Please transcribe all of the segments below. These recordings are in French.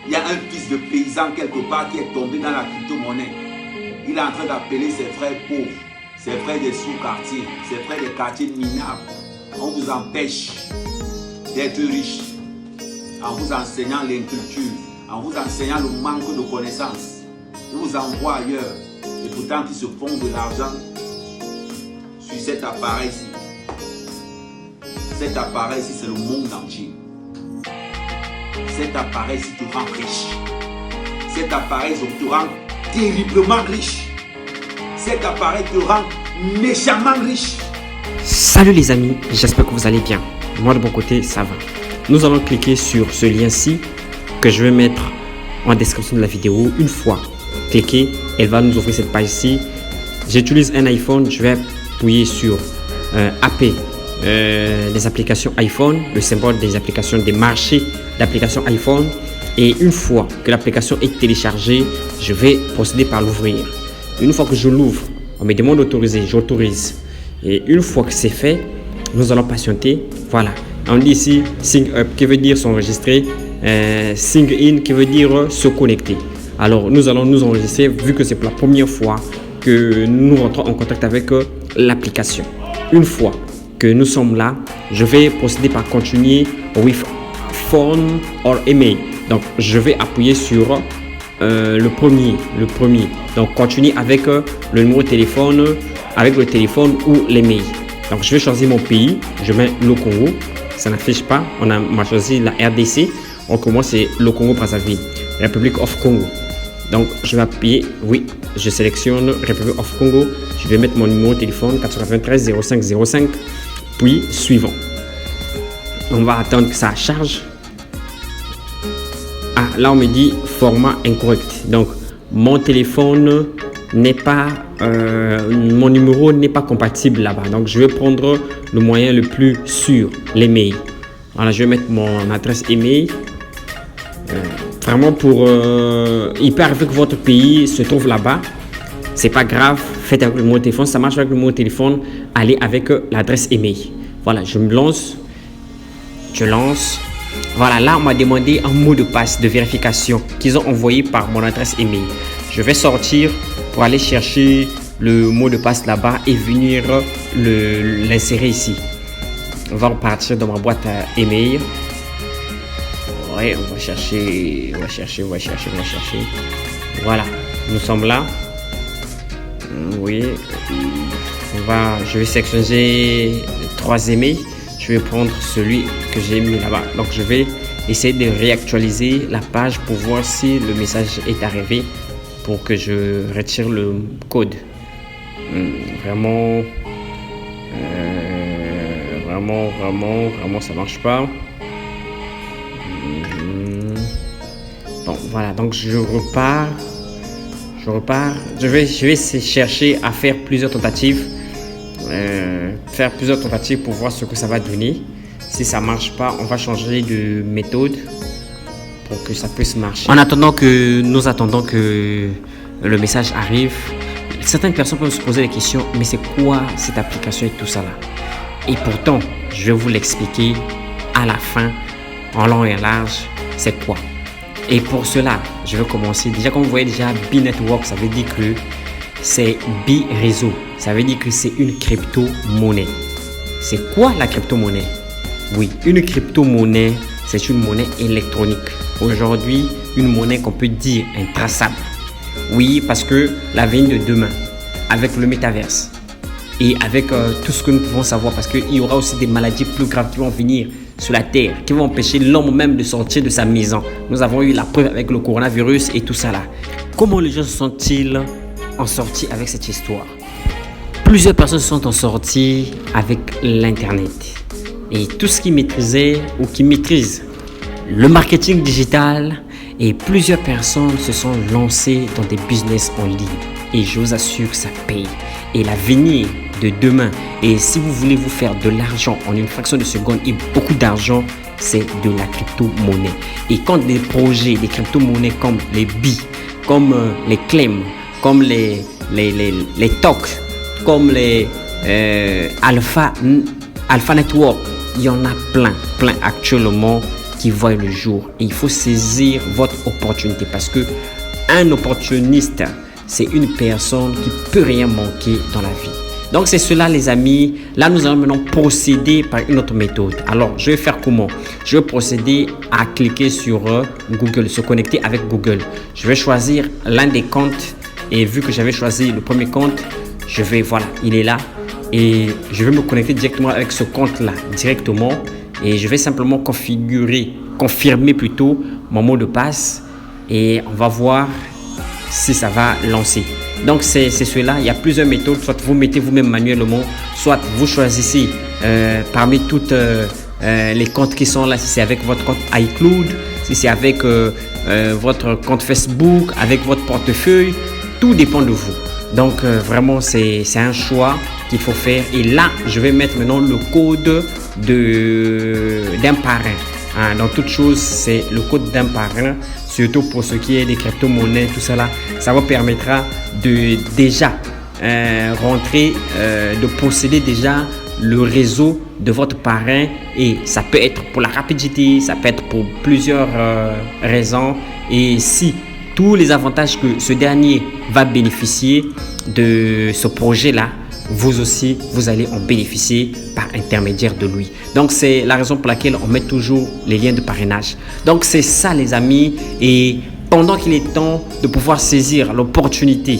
Il y a un fils de paysan quelque part qui est tombé dans la crypto-monnaie. Il est en train d'appeler ses frères pauvres, ses frères des sous-quartiers, ses frères des quartiers minables. On vous empêche d'être riche en vous enseignant l'inculture, en vous enseignant le manque de connaissances. On vous envoie ailleurs et pourtant ils se font de l'argent sur cet appareil-ci. Cet appareil-ci, c'est le monde entier. Cet appareil-ci te rend riche. Cet appareil te rend terriblement riche. Cet appareil te rend méchamment riche. Salut les amis, j'espère que vous allez bien. Moi de mon côté, ça va. Nous allons cliquer sur ce lien-ci que je vais mettre en description de la vidéo. Une fois cliqué, elle va nous ouvrir cette page-ci. J'utilise un iPhone, je vais appuyer sur AP. Les applications iPhone, le symbole des applications, des marchés d'applications iPhone, et une fois que l'application est téléchargée, je vais procéder par l'ouvrir. Une fois que je l'ouvre, on me demande d'autoriser, j'autorise, et une fois que c'est fait, nous allons patienter. Voilà, on dit ici sign up qui veut dire s'enregistrer, sign in qui veut dire se connecter. Alors nous allons nous enregistrer vu que c'est pour la première fois que nous rentrons en contact avec l'application. Une fois que nous sommes là, je vais procéder par continuer with phone or email. Donc je vais appuyer sur le premier. Donc continuer avec le numéro de téléphone, avec le téléphone ou l'email. Donc je vais choisir mon pays, je mets le Congo, ça n'affiche pas, on a choisi la RDC, donc moi c'est le Congo-Brazzaville, Republic of Congo. Donc je vais appuyer oui, je sélectionne Republic of Congo, je vais mettre mon numéro de téléphone 493 05 05, puis suivant. On va attendre que ça charge. Ah, là on me dit format incorrect. Donc mon téléphone n'est pas, mon numéro n'est pas compatible là-bas. Donc je vais prendre le moyen le plus sûr, l'email. Voilà, je vais mettre mon adresse email. Vraiment pour, il peut arriver que votre pays se trouve là-bas. C'est pas grave, faites avec le numéro de téléphone. Ça marche avec le numéro de téléphone. Allez avec l'adresse email. Voilà, je me lance. Je lance. Voilà, là on m'a demandé un mot de passe de vérification qu'ils ont envoyé par mon adresse email. Je vais sortir pour aller chercher le mot de passe là-bas et venir l'insérer ici. On va repartir dans ma boîte à email. Ouais, on va chercher. Voilà, nous sommes là. Oui, je vais sélectionner 3 emails. Je vais prendre celui que j'ai mis là-bas. Donc, je vais essayer de réactualiser la page pour voir si le message est arrivé pour que je retire le code. Vraiment, ça marche pas. Bon, voilà. Donc, je repars. Je vais chercher à faire plusieurs tentatives. Pour voir ce que ça va donner. Si ça marche pas, on va changer de méthode pour que ça puisse marcher. En attendant que nous attendons que le message arrive, certaines personnes peuvent se poser la question, mais c'est quoi cette application et tout ça là? Et pourtant, je vais vous l'expliquer à la fin, en long et en large, c'est quoi. Et pour cela, je vais commencer. Déjà, comme vous voyez déjà, B-Network, ça veut dire que c'est B-Réseau. Ça veut dire que c'est une crypto-monnaie. C'est quoi la crypto-monnaie? Oui, une crypto-monnaie, c'est une monnaie électronique. Aujourd'hui, une monnaie qu'on peut dire intraçable. Oui, parce que l'avenir de demain, avec le métaverse et avec tout ce que nous pouvons savoir, parce qu'il y aura aussi des maladies plus graves qui vont venir sur la terre, qui vont empêcher l'homme même de sortir de sa maison. Nous avons eu la preuve avec le coronavirus et tout ça là. Comment les gens se sont-ils en sortis avec cette histoire? Plusieurs personnes sont en sortie avec l'internet et tout ce qui maîtrisait ou qui maîtrise le marketing digital, et plusieurs personnes se sont lancées dans des business en ligne et je vous assure que ça paye. Et l'avenir de demain, et si vous voulez vous faire de l'argent en une fraction de seconde et beaucoup d'argent, c'est de la crypto-monnaie. Et quand des projets, des crypto-monnaies comme les BI, comme les Claim, comme les TOC, comme les Alpha Network, il y en a plein actuellement qui voient le jour. Et il faut saisir votre opportunité parce que un opportuniste, c'est une personne qui peut rien manquer dans la vie. Donc c'est cela les amis. Là nous allons maintenant procéder par une autre méthode. Alors je vais faire comment? Je vais procéder à cliquer sur Google, se connecter avec Google. Je vais choisir l'un des comptes et vu que j'avais choisi le premier compte, je vais, voilà, il est là. Et je vais me connecter directement avec ce compte là directement et je vais simplement confirmer plutôt mon mot de passe et on va voir si ça va lancer. Donc c'est cela, il y a plusieurs méthodes, soit vous mettez vous-même manuellement, soit vous choisissez parmi toutes les comptes qui sont là, si c'est avec votre compte iCloud, si c'est avec votre compte Facebook, avec votre portefeuille, tout dépend de vous. Donc vraiment c'est un choix qu'il faut faire et là je vais mettre maintenant le code d'un parrain. Dans toute chose c'est le code d'un parrain, surtout pour ce qui est des crypto-monnaies, tout ça là, ça vous permettra de déjà rentrer, de posséder déjà le réseau de votre parrain et ça peut être pour la rapidité, ça peut être pour plusieurs raisons et si tous les avantages que ce dernier va bénéficier de ce projet là, vous aussi, vous allez en bénéficier par intermédiaire de lui. Donc, c'est la raison pour laquelle on met toujours les liens de parrainage. Donc, c'est ça les amis. Et pendant qu'il est temps de pouvoir saisir l'opportunité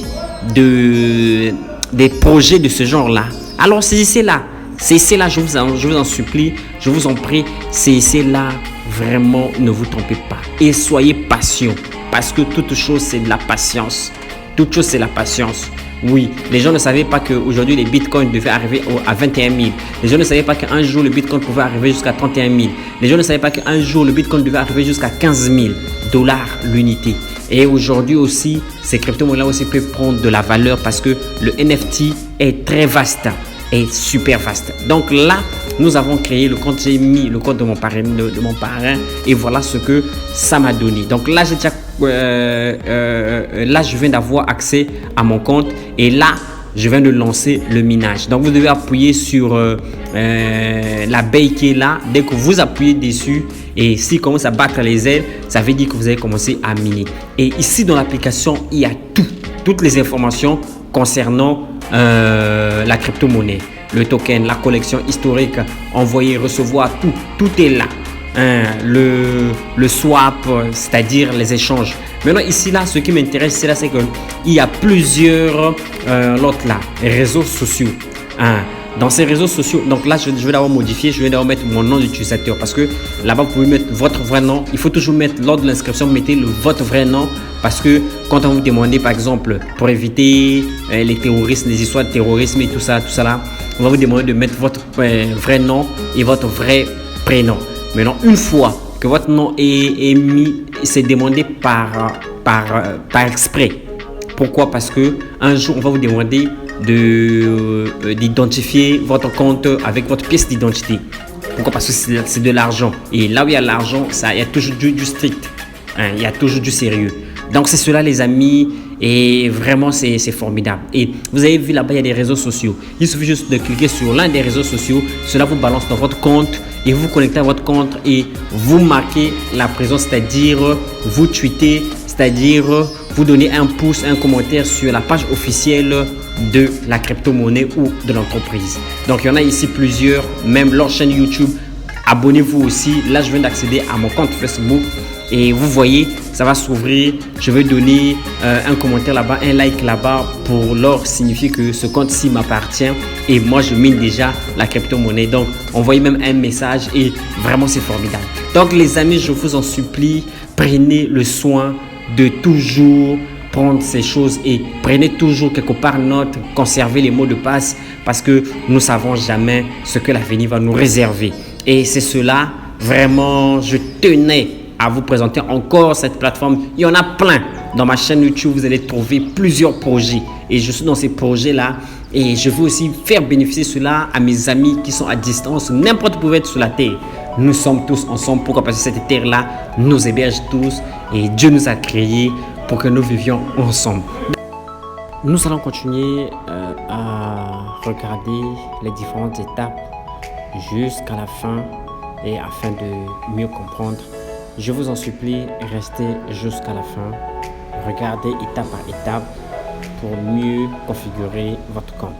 des projets de ce genre-là, alors saisissez-la. Saisissez-la, je vous en supplie, je vous en prie, saisissez-la. Vraiment, ne vous trompez pas. Et soyez patient. Parce que toute chose, c'est de la patience. Toute chose, c'est la patience. Oui, les gens ne savaient pas qu'aujourd'hui, les bitcoins devaient arriver à 21 000. Les gens ne savaient pas qu'un jour, le bitcoin pouvait arriver jusqu'à 31 000. Les gens ne savaient pas qu'un jour, le bitcoin devait arriver jusqu'à 15 000 $ l'unité. Et aujourd'hui aussi, ces crypto-monnaies aussi peuvent prendre de la valeur parce que le NFT est très vaste, est super vaste. Donc là, nous avons créé le compte, j'ai mis le compte de mon parrain, et voilà ce que ça m'a donné. Donc là, j'ai déjà là je viens d'avoir accès à mon compte et là je viens de lancer le minage. Donc vous devez appuyer sur l'abeille qui est là. Dès que vous appuyez dessus et s'il commence à battre les ailes, ça veut dire que vous allez commencer à miner. Et ici dans l'application, il y a toutes les informations concernant la crypto-monnaie, le token, la collection historique, envoyer, recevoir, tout est là. Le swap, c'est-à-dire les échanges. Maintenant ici là, ce qui m'intéresse c'est qu'il y a plusieurs réseaux sociaux. Dans ces réseaux sociaux, donc là je vais d'abord modifier, je vais d'abord mettre mon nom d'utilisateur parce que là-bas vous pouvez mettre votre vrai nom. Il faut toujours mettre lors de l'inscription, mettez votre vrai nom parce que quand on vous demande par exemple pour éviter les terroristes, les histoires de terrorisme et tout ça là, on va vous demander de mettre votre vrai nom et votre vrai prénom. Maintenant, une fois que votre nom est mis, c'est demandé par exprès. Pourquoi? Parce que un jour, on va vous demander d'identifier votre compte avec votre pièce d'identité. Pourquoi? Parce que c'est de l'argent. Et là où il y a l'argent, il y a toujours du strict. Il y a toujours du sérieux. Donc, c'est cela, les amis. Et vraiment, c'est formidable. Et vous avez vu là-bas, il y a des réseaux sociaux. Il suffit juste de cliquer sur l'un des réseaux sociaux. Cela vous balance dans votre compte et vous connectez à votre compte et vous marquez la présence, c'est-à-dire vous tweetez, c'est-à-dire vous donnez un pouce, un commentaire sur la page officielle de la crypto-monnaie ou de l'entreprise. Donc, il y en a ici plusieurs, même leur chaîne YouTube. Abonnez-vous aussi. Là, je viens d'accéder à mon compte Facebook. Et vous voyez, ça va s'ouvrir. Je vais donner un commentaire là-bas, un like là-bas pour leur signifier que ce compte-ci m'appartient. Et moi, je mine déjà la crypto-monnaie. Donc, envoyez même un message et vraiment, c'est formidable. Donc, les amis, je vous en supplie, prenez le soin de toujours prendre ces choses et prenez toujours quelque part note, conservez les mots de passe parce que nous ne savons jamais ce que l'avenir va nous réserver. Et c'est cela, vraiment, je tenais à vous présenter encore cette plateforme. Il y en a plein. Dans ma chaîne YouTube, vous allez trouver plusieurs projets. Et je suis dans ces projets-là. Et je veux aussi faire bénéficier cela à mes amis qui sont à distance. N'importe où vous êtes sur la terre. Nous sommes tous ensemble. Pourquoi? Parce que cette terre-là nous héberge tous. Et Dieu nous a créés pour que nous vivions ensemble. Nous allons continuer à regarder les différentes étapes jusqu'à la fin et afin de mieux comprendre, je vous en supplie, restez jusqu'à la fin. Regardez étape par étape pour mieux configurer votre compte.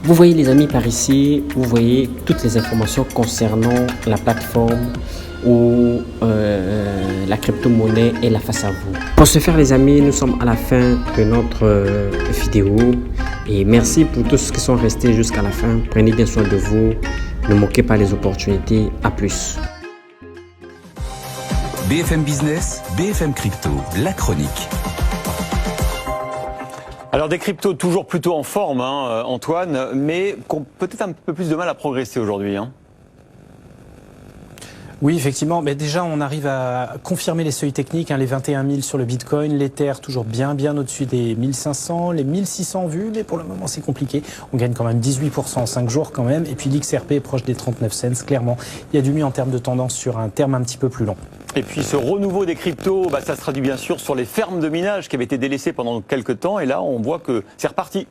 Vous voyez les amis par ici, vous voyez toutes les informations concernant la plateforme ou la crypto-monnaie et la face à vous. Pour ce faire les amis, nous sommes à la fin de notre vidéo et merci pour tous ceux qui sont restés jusqu'à la fin. Prenez bien soin de vous, ne manquez pas les opportunités, à plus. BFM Business, BFM Crypto, la chronique. Alors des cryptos toujours plutôt en forme, hein, Antoine, mais qui ont peut-être un peu plus de mal à progresser aujourd'hui. Hein. Oui, effectivement. Mais déjà, on arrive à confirmer les seuils techniques, hein, les 21 000 sur le Bitcoin, l'Ether toujours bien au-dessus des 1500, les 1600 vus, mais pour le moment, c'est compliqué. On gagne quand même 18% en 5 jours quand même. Et puis l'XRP est proche des 39 cents, clairement. Il y a du mieux en termes de tendance sur un terme un petit peu plus long. Et puis ce renouveau des cryptos, ça se traduit bien sûr sur les fermes de minage qui avaient été délaissées pendant quelques temps. Et là, on voit que c'est reparti.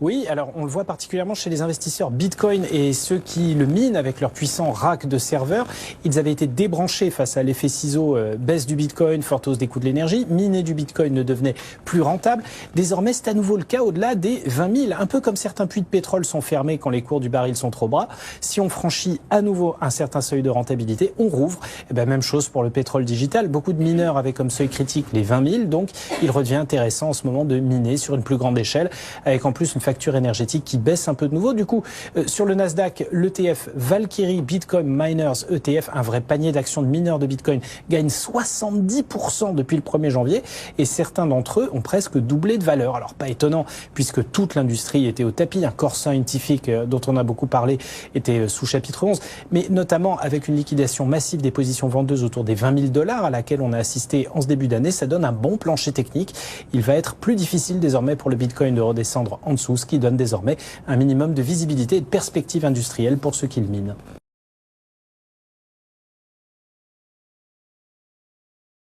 Oui, alors on le voit particulièrement chez les investisseurs Bitcoin et ceux qui le minent avec leur puissant rack de serveurs. Ils avaient été débranchés face à l'effet ciseau, baisse du Bitcoin, forte hausse des coûts de l'énergie. Miner du Bitcoin ne devenait plus rentable. Désormais, c'est à nouveau le cas au-delà des 20 000. Un peu comme certains puits de pétrole sont fermés quand les cours du baril sont trop bas. Si on franchit à nouveau un certain seuil de rentabilité, on rouvre. Et même chose pour le pétrole digital. Beaucoup de mineurs avaient comme seuil critique les 20 000. Donc, il redevient intéressant en ce moment de miner sur une plus grande échelle, avec en plus une facture énergétique qui baisse un peu de nouveau. Du coup, sur le Nasdaq, l'ETF Valkyrie Bitcoin Miners ETF, un vrai panier d'actions de mineurs de Bitcoin, gagne 70% depuis le 1er janvier et certains d'entre eux ont presque doublé de valeur. Alors pas étonnant puisque toute l'industrie était au tapis. Un Core Scientific dont on a beaucoup parlé était sous chapitre 11, mais notamment avec une liquidation massive des positions vendeuses autour des 20 000 $ à laquelle on a assisté en ce début d'année. Ça donne un bon plancher technique. Il va être plus difficile désormais pour le Bitcoin de redescendre en dessous, ce qui donne désormais un minimum de visibilité et de perspective industrielle pour ceux qui le minent.